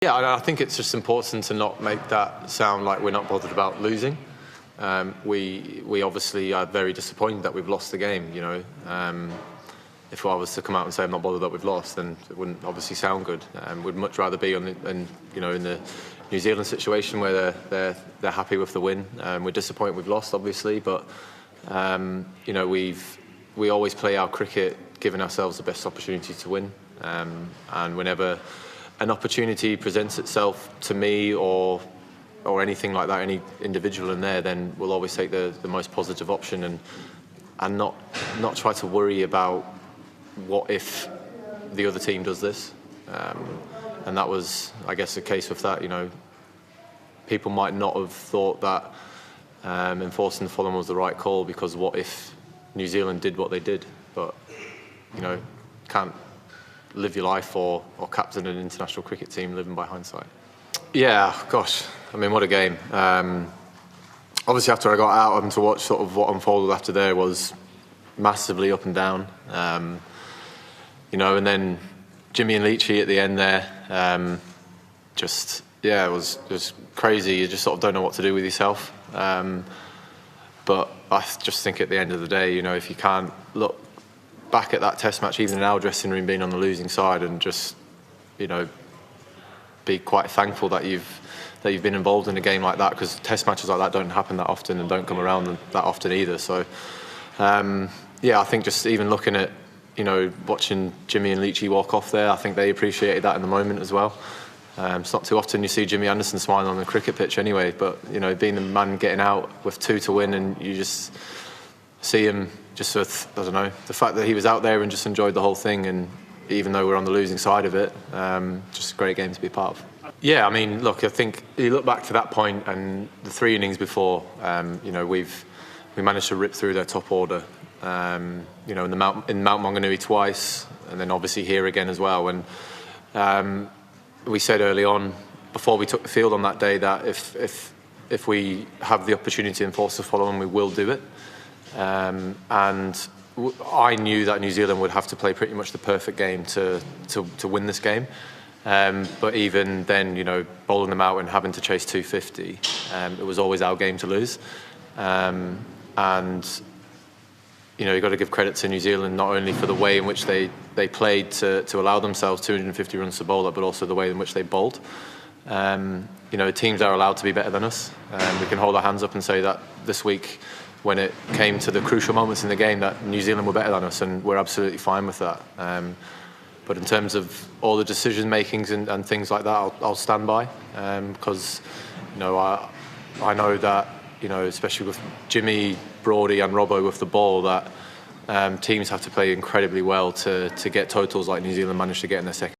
Yeah, I think it's just important to not make that sound like we're not bothered about losing. We obviously are very disappointed that we've lost the game. If I was to come out and say I'm not bothered that we've lost, then it wouldn't obviously sound good. We'd much rather be in the New Zealand situation where they're happy with the win. We're disappointed we've lost, obviously, but we always play our cricket giving ourselves the best opportunity to win. And whenever an opportunity presents itself to me or anything like that, any individual in there, then we'll always take the most positive option and not try to worry about what if the other team does this. And that was, I guess, the case with that. People might not have thought that enforcing the Fulham was the right call because what if New Zealand did what they did? But can't live your life or captain an international cricket team living by hindsight. Yeah, gosh, I mean, what a game. Obviously, after I got out and to watch sort of what unfolded after there was massively up and down. And then Jimmy and Leachy at the end there, it was just crazy. You just sort of don't know what to do with yourself. But I just think at the end of the day, if you can't look back at that Test match, even in our dressing room, being on the losing side, and just be quite thankful that you've been involved in a game like that, because Test matches like that don't happen that often and don't come around that often either. So I think just even looking at watching Jimmy and Leachy walk off there, I think they appreciated that in the moment as well. It's not too often you see Jimmy Anderson smiling on the cricket pitch anyway, but being the man getting out with 2 to win, and you just see him just with, I don't know, the fact that he was out there and just enjoyed the whole thing, and even though we're on the losing side of it, just a great game to be part of. Yeah, I mean, look, I think you look back to that point and the 3 innings before, we managed to rip through their top order, in Mount Maunganui twice, and then obviously here again as well. And we said early on, before we took the field on that day, that if we have the opportunity to enforce the follow-on, we will do it. And I knew that New Zealand would have to play pretty much the perfect game to win this game. But even then, bowling them out and having to chase 250, it was always our game to lose. And you've got to give credit to New Zealand, not only for the way in which they played to allow themselves 250 runs to bowl at, but also the way in which they bowled. Teams are allowed to be better than us. We can hold our hands up and say that this week, when it came to the crucial moments in the game, that New Zealand were better than us, and we're absolutely fine with that. But in terms of all the decision makings and things like that, I'll stand by, because I know that especially with Jimmy, Broady and Robbo with the ball, that teams have to play incredibly well to get totals like New Zealand managed to get in their second